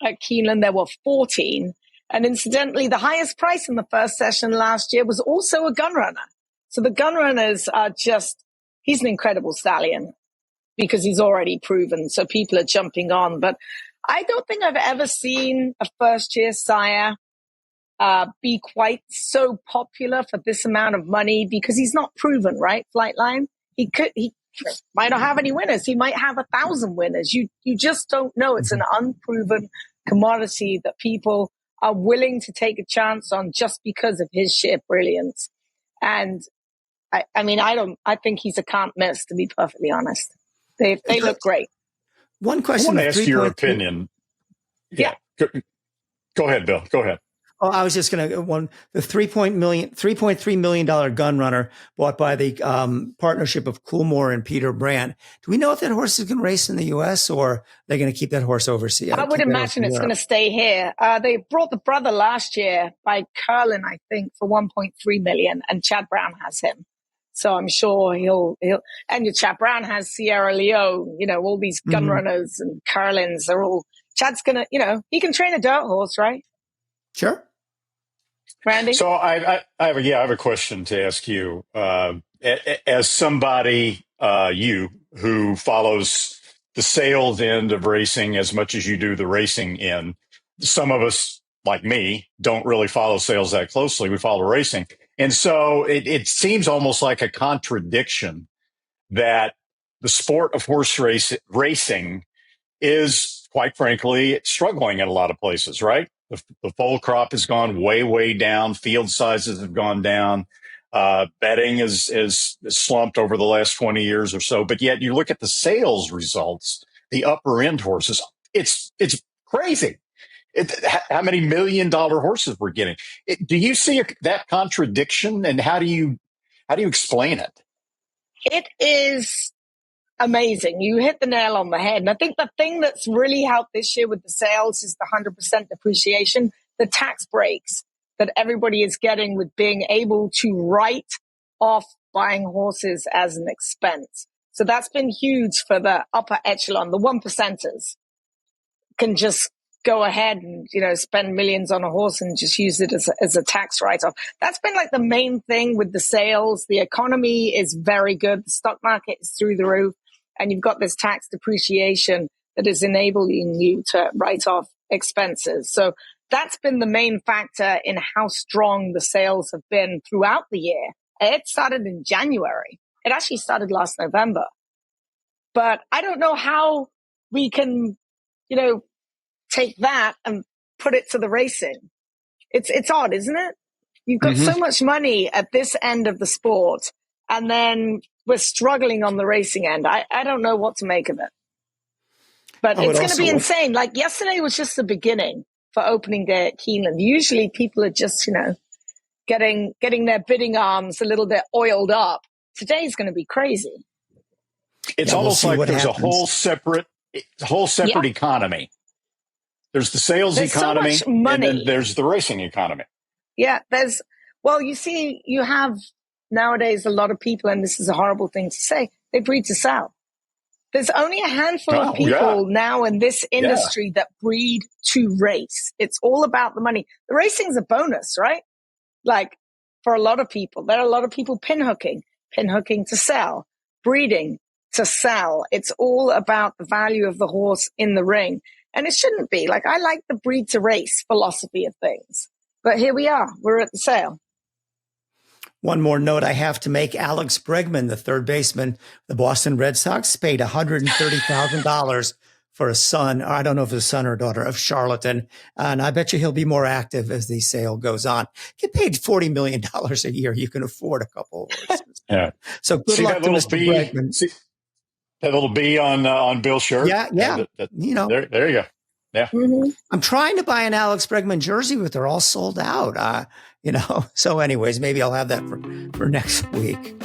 at Keeneland, there were 14. And incidentally, the highest price in the first session last year was also a gun runner. So the gun runners are he's an incredible stallion because he's already proven. So people are jumping on. But I don't think I've ever seen a first year sire be quite so popular for this amount of money because he's not proven, right? Flightline. He might not have any winners. He might have 1,000 winners. You just don't know. It's an unproven commodity that people are willing to take a chance on just because of his sheer brilliance. And I think he's a can't miss, to be perfectly honest. They look great. One question. I want to ask your opinion. Yeah. Go ahead, Bill. Go ahead. Oh, I was just going to the $3.3 million gun runner bought by the partnership of Coolmore and Peter Brandt. Do we know if that horse is going to race in the U.S. or they're going to keep that horse overseas? I would imagine it's going to stay here. They brought the brother last year by Curlin, I think, for $1.3 million, and Chad Brown has him. So I'm sure he'll and your Chad Brown has Sierra Leone, all these gun runners and Curlins are all. Chad's going to, he can train a dirt horse, right? Sure. Randy? So I have a question to ask you. As somebody, you who follows the sales end of racing as much as you do the racing end, some of us, like me, don't really follow sales that closely. We follow racing. And so it seems almost like a contradiction that the sport of horse racing is, quite frankly, struggling in a lot of places, right? The foal crop has gone way, way down. Field sizes have gone down. Betting is slumped over the last 20 years or so. But yet you look at the sales results, the upper end horses, it's crazy. How many $1 million horses we're getting. Do you see that contradiction, and how do you explain it? It is amazing. You hit the nail on the head. And I think the thing that's really helped this year with the sales is the 100% depreciation, the tax breaks that everybody is getting with being able to write off buying horses as an expense. So that's been huge for the upper echelon. The 1%ers can just go ahead and, spend millions on a horse and just use it as a tax write-off. That's been like the main thing with the sales. The economy is very good. The stock market is through the roof. And you've got this tax depreciation that is enabling you to write off expenses. So that's been the main factor in how strong the sales have been throughout the year. It started in January. It actually started last November. But I don't know how we can, take that and put it to the racing. It's odd, isn't it? You've got so much money at this end of the sport, and then we're struggling on the racing end. I don't know what to make of it. But it's going to be insane. Like yesterday was just the beginning for opening day at Keeneland. Usually people are just, getting their bidding arms a little bit oiled up. Today's going to be crazy. It's almost like there's a whole separate economy. There's the sales economy, so much money. And then there's the racing economy. Yeah, you have nowadays a lot of people, and this is a horrible thing to say, they breed to sell. There's only a handful of people now in this industry that breed to race. It's all about the money. The racing's a bonus, right? Like for a lot of people, there are a lot of people pinhooking to sell, breeding to sell. It's all about the value of the horse in the ring. And it shouldn't be. Like, I like the breed to race philosophy of things. But here we are. We're at the sale. One more note I have to make. Alex Bregman, the third baseman, the Boston Red Sox, paid $130,000 for a son. Or I don't know if it's a son or daughter of Charlatan. And I bet you he'll be more active as the sale goes on. Get paid $40 million a year. You can afford a couple of horses. Yeah. So good luck to Mr. Bregman. That little B on Bill's shirt. Yeah. There you go. Yeah. Mm-hmm. I'm trying to buy an Alex Bregman jersey, but they're all sold out. So anyways, maybe I'll have that for next week.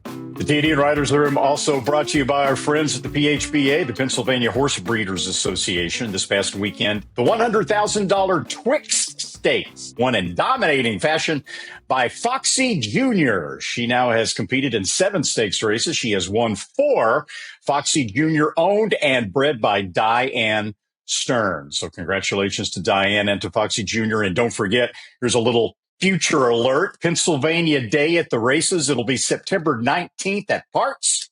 The TDN Writers Room also brought to you by our friends at the PHBA, the Pennsylvania Horse Breeders Association. This past weekend, the $100,000 Twix Stakes won in dominating fashion by Foxy Jr. She now has competed in 7 stakes races. She has won 4. Foxy Jr. owned and bred by Diane Stern. So congratulations to Diane and to Foxy Jr. And don't forget, here's a little future alert. Pennsylvania Day at the races. It'll be September 19th at Parks.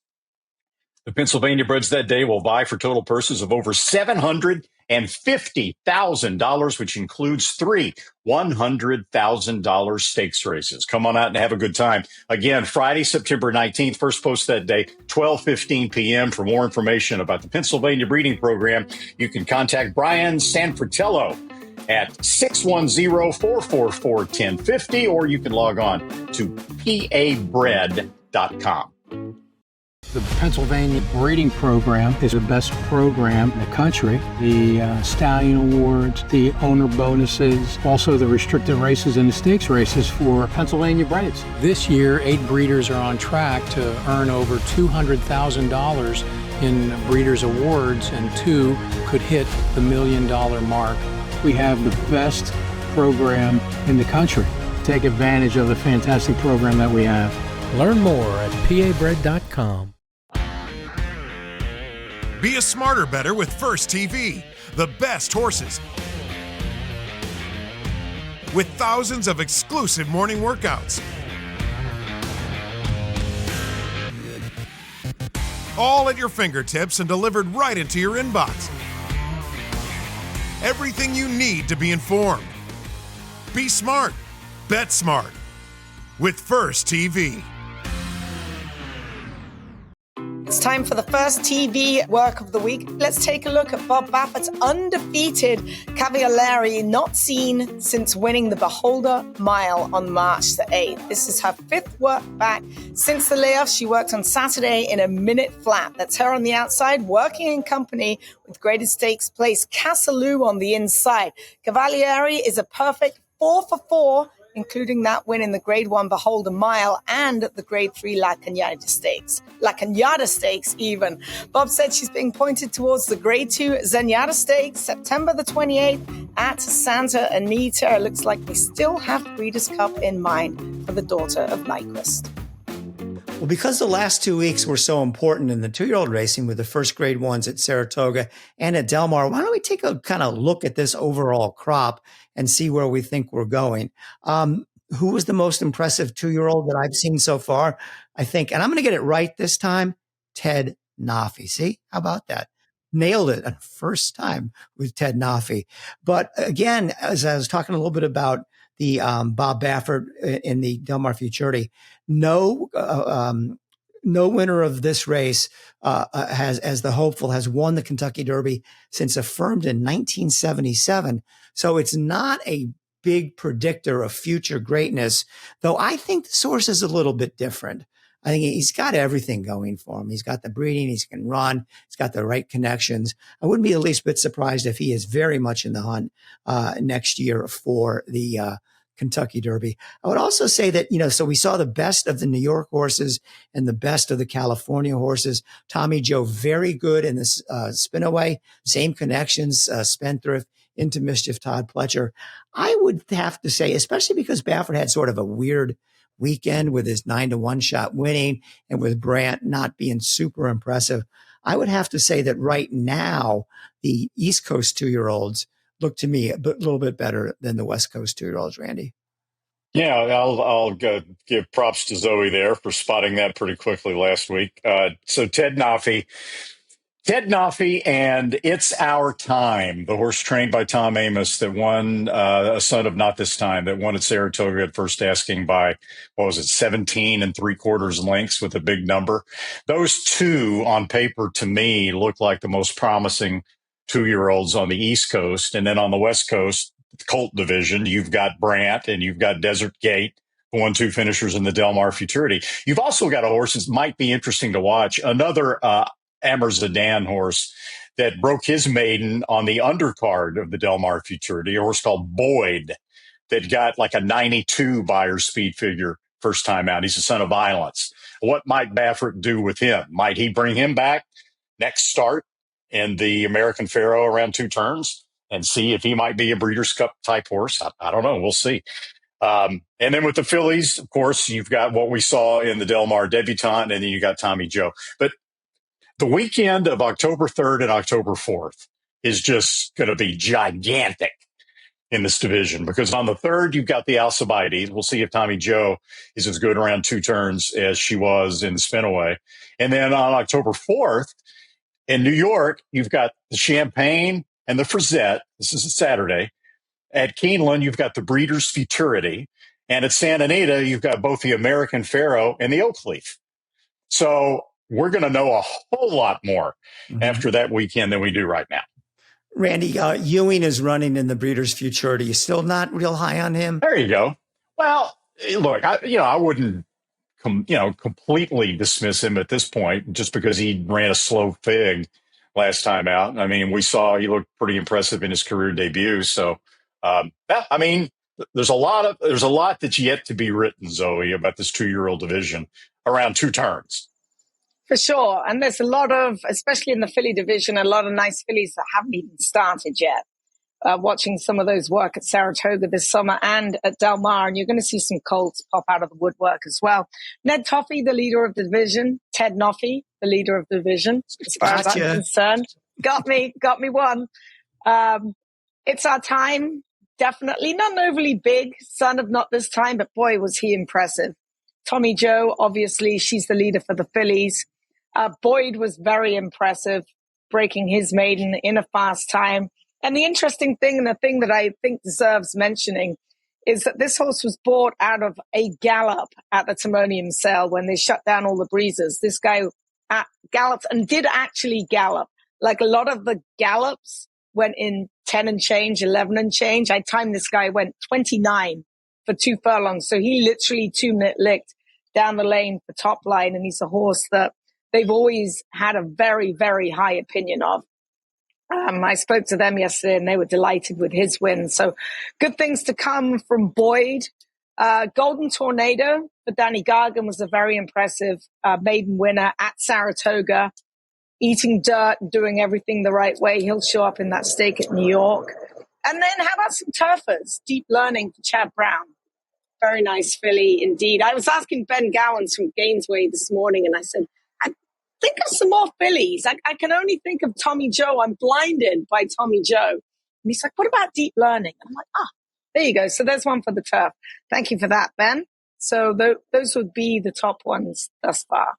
The Pennsylvania breds that day will vie for total purses of over $750,000, which includes 3 $100,000 stakes races. Come on out and have a good time. Again, Friday, September 19th, first post that day, 12:15 p.m. For more information about the Pennsylvania breeding program, you can contact Brian Sanfratello at 610-444-1050, or you can log on to pabred.com. The Pennsylvania breeding program is the best program in the country. The Stallion Awards, the owner bonuses, also the restricted races and the stakes races for Pennsylvania breds. This year, 8 breeders are on track to earn over $200,000 in breeders' awards, and 2 could hit the $1 million mark. We have the best program in the country. Take advantage of the fantastic program that we have. Learn more at pabred.com. Be a smarter better with First TV, the best horses. With thousands of exclusive morning workouts. All at your fingertips and delivered right into your inbox. Everything you need to be informed. Be smart. Bet smart. With First TV. It's time for the first TV work of the week. Let's take a look at Bob Baffert's undefeated Cavalieri, not seen since winning the Beholder Mile on March the 8th. This is her 5th work back since the layoff. She worked on Saturday in a minute flat. That's her on the outside, working in company with Graded Stakes place Casalou on the inside. Cavalieri is a perfect 4 for 4, including that win in the Grade 1 Beholder Mile and the Grade 3 La Cañada Stakes even. Bob said she's being pointed towards the Grade 2 Zenyatta Stakes, September the 28th at Santa Anita. It looks like we still have Breeders' Cup in mind for the daughter of Nyquist. Well, because the last 2 weeks were so important in the 2-year-old racing with the first grade ones at Saratoga and at Del Mar, why don't we take a kind of look at this overall crop and see where we think we're going? Who was the most impressive 2-year-old that I've seen so far? I think, and I'm going to get it right this time, Ted Nafi. See, how about that? Nailed it on first time with Ted Nafi. But again, as I was talking a little bit about the Bob Baffert in the Del Mar Futurity, no winner of this race has, as the hopeful, has won the Kentucky Derby since affirmed in 1977. So it's not a big predictor of future greatness, though I think the source is a little bit different. I think he's got everything going for him. He's got the breeding. He can run. He's got the right connections. I wouldn't be the least bit surprised if he is very much in the hunt next year for the Kentucky Derby. I would also say that, so we saw the best of the New York horses and the best of the California horses. Tommy Joe, very good in this spin-away. Same connections, Spendthrift, Into Mischief, Todd Pletcher. I would have to say, especially because Baffert had sort of a weird weekend with his 9-1 shot winning and with Brandt not being super impressive, I would have to say that right now, the East Coast 2-year-olds look to me a little bit better than the West Coast 2-year-olds, Randy. Yeah, I'll give props to Zoe there for spotting that pretty quickly last week. So Ted Nafi, and It's Our Time, the horse trained by Tom Amos that won a son of Not This Time, that won at Saratoga at first asking by, 17 3/4 lengths with a big number. Those two on paper to me look like the most promising 2-year-olds on the East Coast. And then on the West Coast, Colt division, you've got Brandt and you've got Desert Gate, the 1-2 finishers in the Del Mar Futurity. You've also got a horse that might be interesting to watch, another Amr Zadan horse that broke his maiden on the undercard of the Del Mar Futurity, a horse called Boyd that got like a 92 Beyer speed figure first time out. He's a son of Violence. What might Baffert do with him? Might he bring him back next start in the American Pharoah around 2 turns and see if he might be a Breeders' Cup type horse? I don't know. We'll see. And then with the fillies, of course, you've got what we saw in the Del Mar debutante, and then you got Tommy Joe. But the weekend of October 3rd and October 4th is just going to be gigantic in this division, because on the 3rd, you've got the Alcibiades. We'll see if Tommy Joe is as good around 2 turns as she was in the Spinaway. And then on October 4th, in New York, you've got the Champagne and the Frisette. This is a Saturday. At Keeneland, you've got the Breeders' Futurity. And at Santa Anita, you've got both the American Pharoah and the Oakleaf. So we're going to know a whole lot more after that weekend than we do right now. Randy, Ewing is running in the Breeders' Futurity. You still not real high on him? There you go. Well, look, I wouldn't, completely dismiss him at this point just because he ran a slow fig last time out. I mean, we saw he looked pretty impressive in his career debut. So, there's a lot that's yet to be written, Zoe, about this 2-year-old division around 2 turns. For sure. And there's a lot of, especially in the filly division, a lot of nice fillies that haven't even started yet. Watching some of those work at Saratoga this summer and at Del Mar, and you're going to see some colts pop out of the woodwork as well. Ned Toffee, the leader of the division. Ted Nafi, the leader of the division, as far as I'm concerned. Got me one. It's Our Time. Definitely not an overly big son of Not This Time, but boy, was he impressive. Tommy Joe, obviously, she's the leader for the fillies. Boyd was very impressive, breaking his maiden in a fast time. And the interesting thing, and the thing that I think deserves mentioning, is that this horse was bought out of a gallop at the Timonium sale when they shut down all the breezes. This guy galloped and did actually gallop. Like a lot of the gallops went in 10 and change, 11 and change. I timed this guy went 29 for 2 furlongs. So he literally 2-minute licked down the lane for top line. And he's a horse that they've always had a very, very high opinion of. I spoke to them yesterday and they were delighted with his win. So good things to come from Boyd. Golden Tornado for Danny Gargan was a very impressive maiden winner at Saratoga, eating dirt and doing everything the right way. He'll show up in that stake at New York. And then how about some turfers? Deep Learning for Chad Brown. Very nice filly indeed. I was asking Ben Gowans from Gainesway this morning, and I said, I think of some more fillies. I can only think of Tommy Joe. I'm blinded by Tommy Joe. And he's like, what about Deep Learning? I'm like, there you go. So there's one for the turf. Thank you for that, Ben. So those would be the top ones thus far.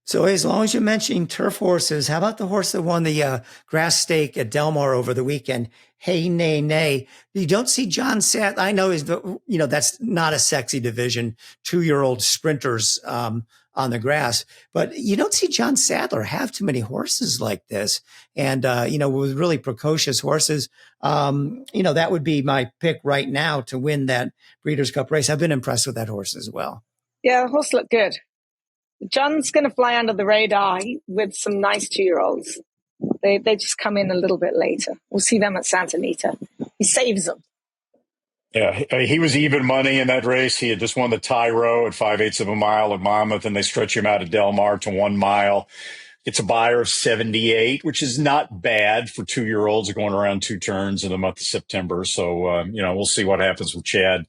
So as long as you're mentioning turf horses, how about the horse that won the grass stake at Del Mar over the weekend? Hey, nay, nay. You don't see John Sadler. I know that's not a sexy division, 2-year-old sprinters on the grass, but you don't see John Sadler have too many horses like this. And, with really precocious horses, that would be my pick right now to win that Breeders' Cup race. I've been impressed with that horse as well. Yeah, the horse looked good. John's going to fly under the radar with some nice 2-year-olds. They just come in a little bit later. We'll see them at Santa Anita. He saves them. Yeah, he was even money in that race. He had just won the Tyro at 5/8 of a mile at Monmouth, and they stretch him out at Del Mar to 1 mile. It's a buyer of 78, which is not bad for 2-year-olds going around 2 turns in the month of September. So, we'll see what happens with Chad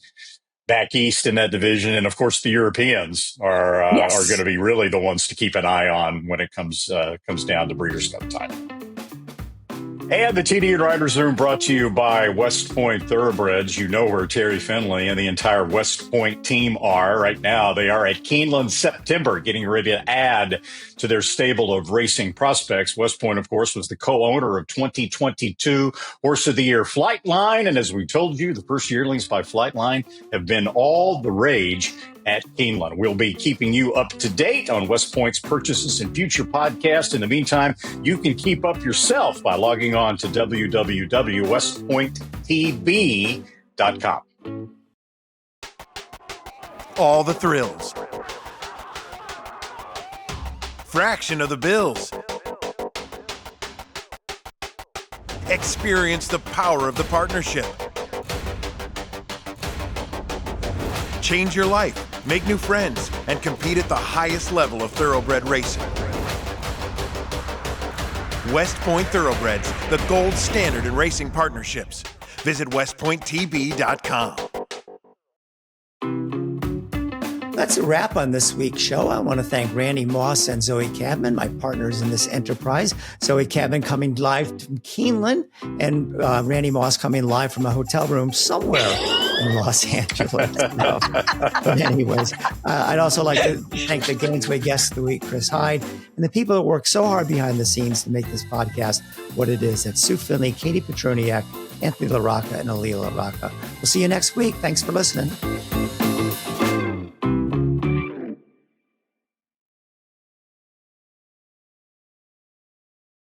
back east in that division. And of course, the Europeans are going to be really the ones to keep an eye on when it comes down to Breeders' Cup time. And the TDN Writers Room brought to you by West Point Thoroughbreds. You know where Terry Finley and the entire West Point team are right now. They are at Keeneland September, getting ready to add to their stable of racing prospects. West Point, of course, was the co-owner of 2022 Horse of the Year Flightline. And as we told you, the first yearlings by Flightline have been all the rage at Keeneland. We'll be keeping you up to date on West Point's purchases and future podcasts. In the meantime, you can keep up yourself by logging on to www.westpointtb.com. All the thrills. Fraction of the bills. Experience the power of the partnership. Change your life, make new friends, and compete at the highest level of thoroughbred racing. West Point Thoroughbreds, the gold standard in racing partnerships. Visit westpointtb.com. That's a wrap on this week's show. I want to thank Randy Moss and Zoe Cadman, my partners in this enterprise. Zoe Cadman coming live from Keeneland, and Randy Moss coming live from a hotel room somewhere in Los Angeles. No. But anyways, I'd also like to thank the Gainesway guest of the week, Chris Heyde, and the people that work so hard behind the scenes to make this podcast what it is. That's Sue Finley, Katie Petroniak, Anthony LaRocca, and Aaliyah LaRocca. We'll see you next week. Thanks for listening.